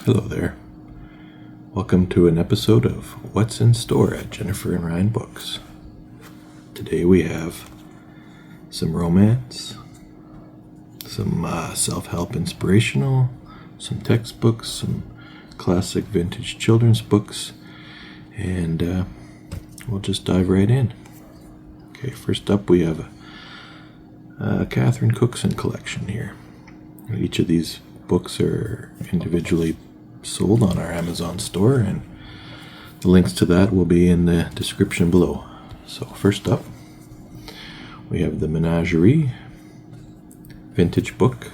Hello there. Welcome to an episode of What's in Store at Jennifer and Ryan Books. Today we have some romance, some self-help inspirational, some textbooks, some classic vintage children's books, and we'll just dive right in. Okay, first up we have a Catherine Cookson collection here. Each of these books are individually sold on our Amazon store, and the links to that will be in the description below. So first up, we have the Menagerie vintage book.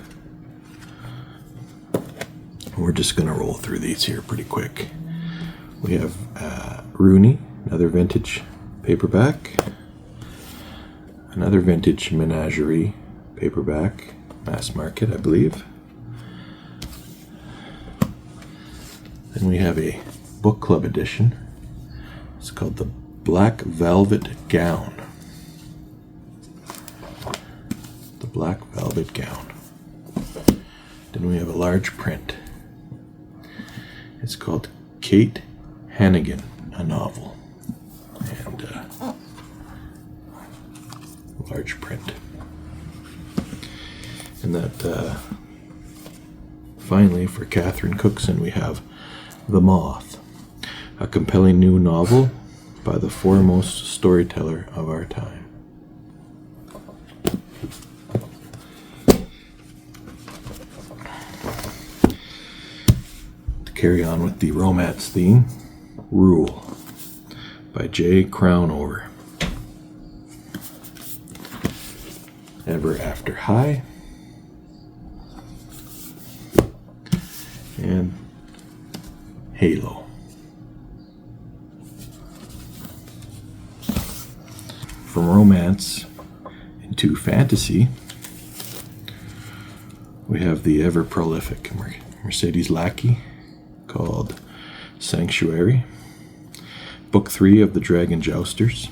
We're just going to roll through these here pretty quick. We have Rooney, another vintage paperback, another vintage Menagerie paperback, mass market, I believe. Then we have a book club edition. It's called the Black Velvet Gown. The Black Velvet Gown. Then we have a large print. It's called Kate Hannigan, a novel. And large print. And that finally for Catherine Cookson we have The Moth, a compelling new novel by the foremost storyteller of our time. To carry on with the romance theme, Rule by J. Crownover. Ever After High. And Halo. From romance into fantasy, we have the ever prolific Mercedes Lackey called Sanctuary, Book 3 of the Dragon Jousters.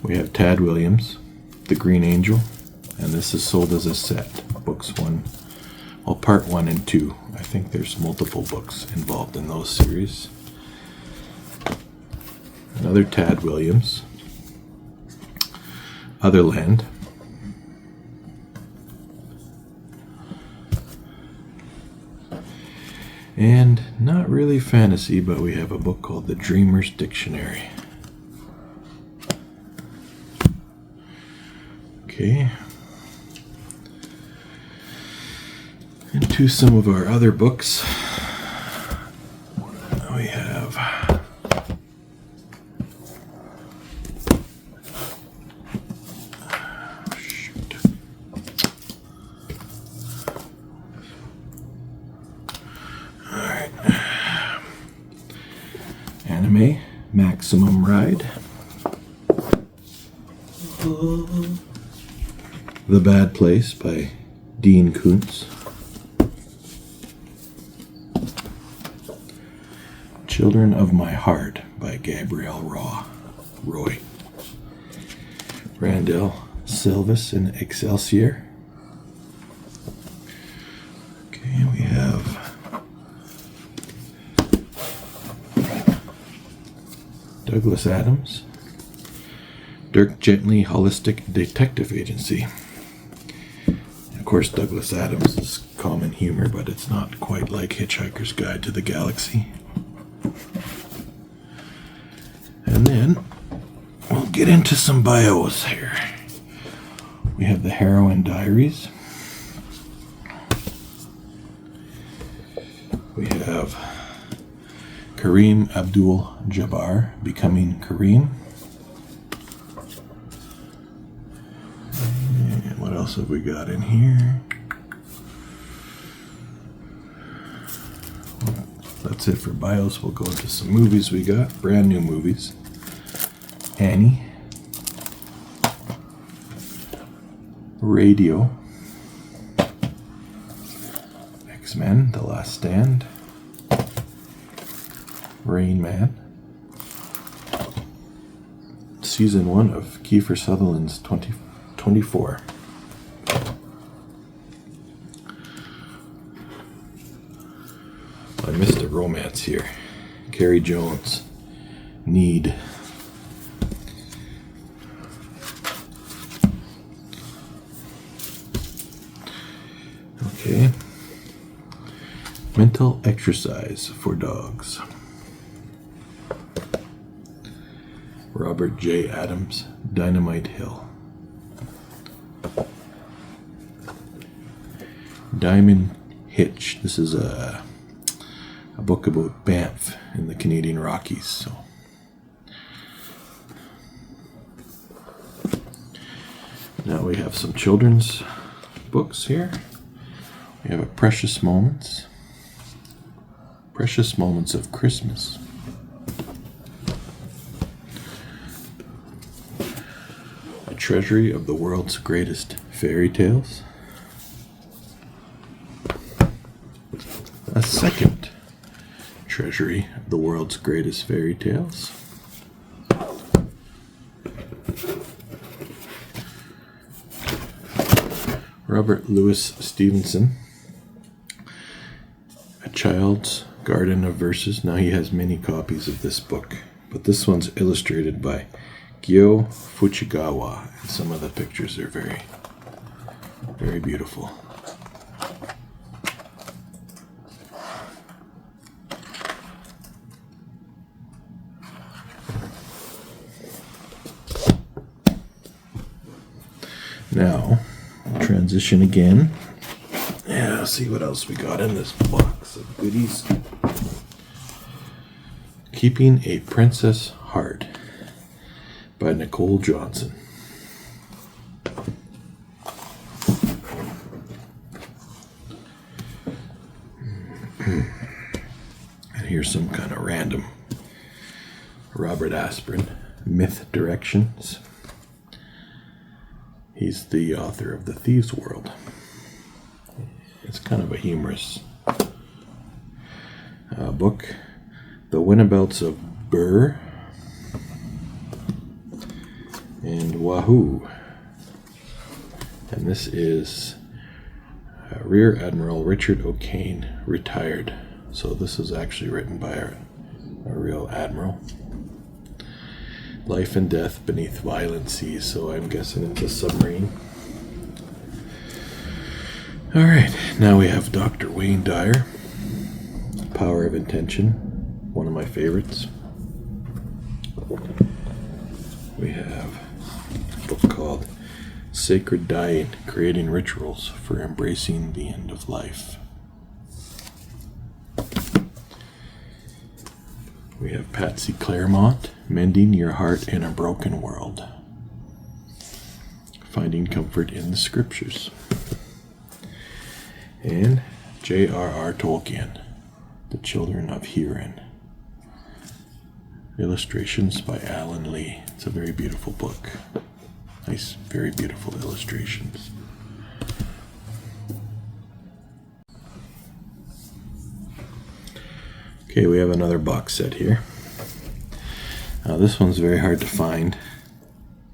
We have Tad Williams, The Green Angel, and this is sold as a set, books 1. Well, part 1 and 2. I think there's multiple books involved in those series. Another Tad Williams. Otherland. And not really fantasy, but we have a book called The Dreamer's Dictionary. Okay. Into some of our other books, we have Alright. Anime Maximum Ride, The Bad Place by Dean Koontz, Children of My Heart by Gabrielle Roy. Randall Silvis and Exelsior. Okay, we have Douglas Adams, Dirk Gently Holistic Detective Agency. Of course, Douglas Adams is common humor, but it's not quite like Hitchhiker's Guide to the Galaxy. And then we'll get into some bios here. We have the Heroin Diaries. We have Kareem Abdul-Jabbar Becoming Kareem. And what else have we got in here? That's it for bios. We'll go into some movies we got. Brand new movies. Annie. Radio. X-Men, The Last Stand. Rain Man. Season 1 of Kiefer Sutherland's 2024. romance here. Carrie Jones. Need. Okay. Mental exercise for dogs. Robert J. Adams, Dynamite Hill. Hitch. This is a book about Banff in the Canadian Rockies. So, now we have some children's books here. We have a Precious Moments of Christmas. A Treasury of the World's Greatest Fairy Tales. A second Treasury of the World's Greatest Fairy Tales. Robert Louis Stevenson, A Child's Garden of Verses. Now he has many copies of this book, but this one's illustrated by Gyo Fujigawa, and some of the pictures are very, very beautiful. Now, transition again. Yeah, see what else we got in this box of goodies. Keeping a Princess Heart by Nicole Johnson. And here's some kind of random. Robert Asprin, Myth Directions. He's the author of The Thieves' World. It's kind of a humorous book. The Whenabouts of BUrr and Wahoo. And this is Rear Admiral Richard O'Kane, retired. So this is actually written by a real admiral. Life and Death Beneath Violent Seas, so I'm guessing it's a submarine. Alright, now we have Dr. Wayne Dyer, Power of Intention, one of my favorites. We have a book called Sacred Dying, Creating Rituals for Embracing the End of Life. We have Patsy Claremont, Mending Your Heart in a Broken World. Finding Comfort in the Scriptures. And J.R.R. Tolkien, The Children of Huriin. Illustrations by Alan Lee. It's a very beautiful book. Nice, very beautiful illustrations. Okay, we have another box set here. This one's very hard to find.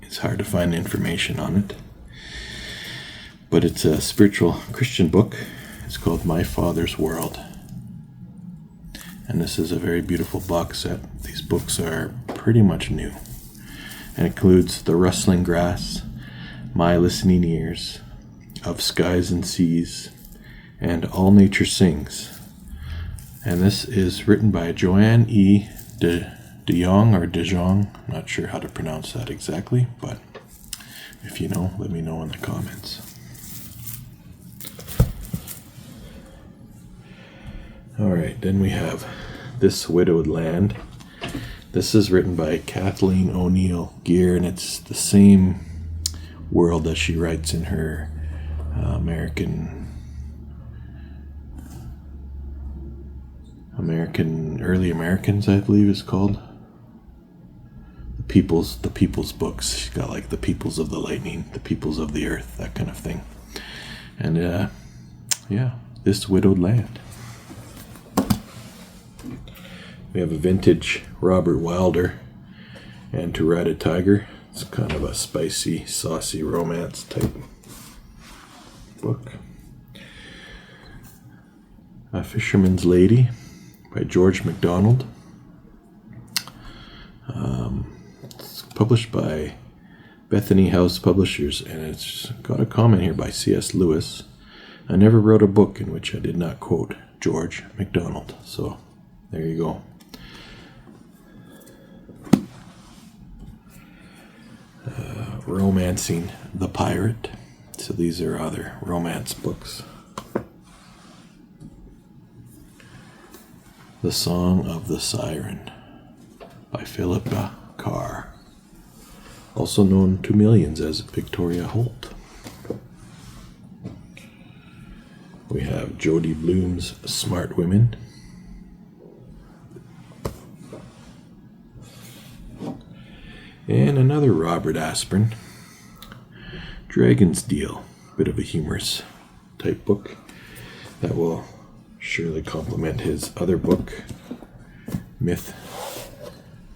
It's hard to find information on it. But it's a spiritual Christian book. It's called My Father's World. And this is a very beautiful box set. These books are pretty much new. And includes The Rustling Grass, My Listening Ears, Of Skies and Seas, and All Nature Sings. And this is written by Joanne E. De Jong. I'm not sure how to pronounce that exactly, but if you know, let me know in the comments. Alright, then we have This Widowed Land. This is written by Kathleen O'Neill Gear, and it's the same world that she writes in her Early Americans, I believe it's called. The People's books. She's got like The Peoples of the Lightning, The Peoples of the Earth, that kind of thing. And This Widowed Land. We have a vintage Robert Wilder and To Ride a Tiger. It's kind of a spicy, saucy romance type book. A Fisherman's Lady by George MacDonald. It's published by Bethany House Publishers, and it's got a comment here by C.S. Lewis. I never wrote a book in which I did not quote George MacDonald. So, there you go. Romancing the Pirate. So these are other romance books. The Song of the Siren by Philippa Carr, also known to millions as Victoria Holt. We have Jody Bloom's Smart Women. And another Robert Asprin, Dragon's Deal, bit of a humorous type book that will surely complement his other book, Myth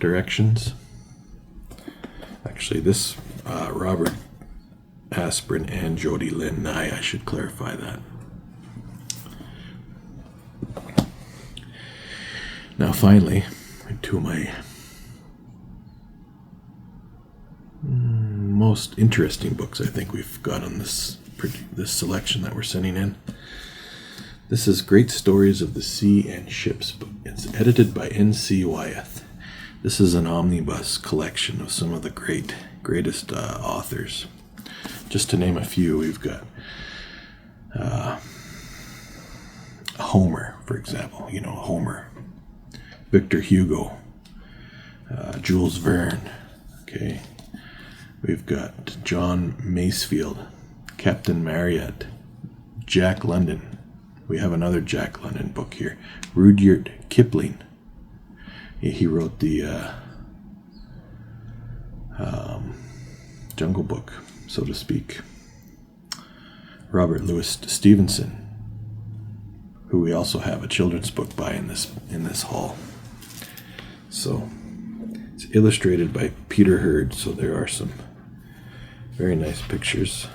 Directions. Actually, this Robert Asprin and Jody Lynn Nye, I should clarify that. Now finally, two of my most interesting books I think we've got on this selection that we're sending in. This is Great Stories of the Sea and Ships. It's edited by N.C. Wyeth. This is an omnibus collection of some of the greatest authors. Just to name a few, we've got Homer, for example. You know, Homer. Victor Hugo. Jules Verne. Okay. We've got John Masefield, Captain Marryat, Jack London. We have another Jack London book here. Rudyard Kipling. He wrote the Jungle Book, so to speak. Robert Louis Stevenson, who we also have a children's book by in this haul. So it's illustrated by Peter Hurd, so there are some very nice pictures.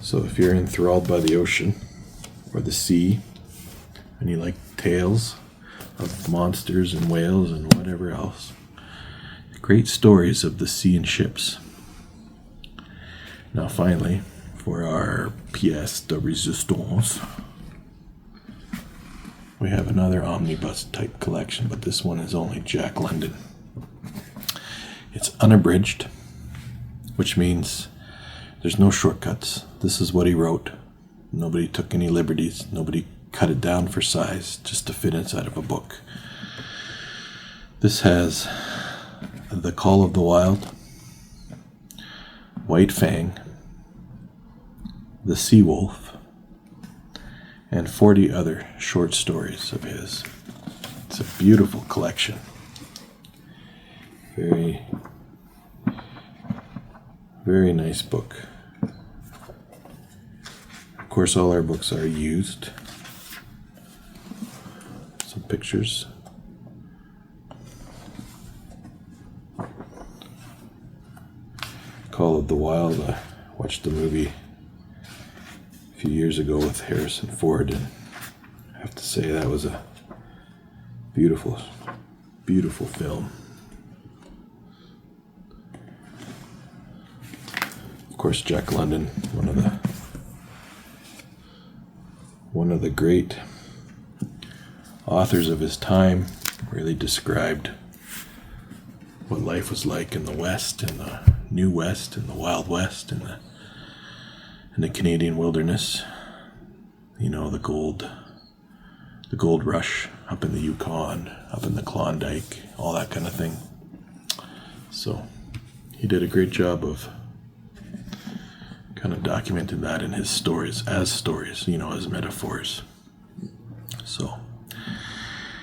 So if you're enthralled by the ocean or the sea and you like tales of monsters and whales and whatever else, great stories of the sea and ships. Now finally, for our pièce de résistance, we have another omnibus type collection, but this one is only Jack London. It's unabridged, which means there's no shortcuts. This is what he wrote. Nobody took any liberties. Nobody cut it down for size just to fit inside of a book. This has The Call of the Wild, White Fang, The Sea Wolf, and 40 other short stories of his. It's a beautiful collection. Very, very nice book. Of course, all our books are used. Some pictures. Call of the Wild. I watched the movie a few years ago with Harrison Ford, and I have to say that was a beautiful, beautiful film. Of course, Jack London, one of the great authors of his time, really described what life was like in the West, in the New West, in the Wild West, in the Canadian wilderness. You know, the gold rush up in the Yukon, up in the Klondike, all that kind of thing. So he did a great job of kind of documenting that in his stories, as metaphors. So,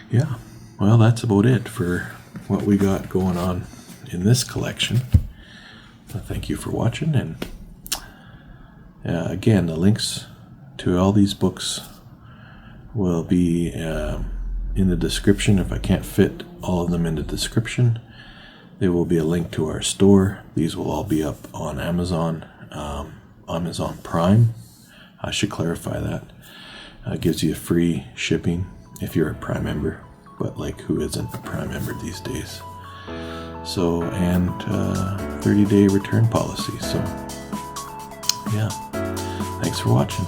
yeah, well, that's about it for what we got going on in this collection. So thank you for watching, and again, the links to all these books will be in the description. If I can't fit all of them in the description, There will be a link to our store. These will all be up on Amazon, Amazon Prime. I should clarify that. It gives you free shipping if you're a Prime member, but like who isn't a Prime member these days? So, and 30-day return policy. So, yeah. Thanks for watching.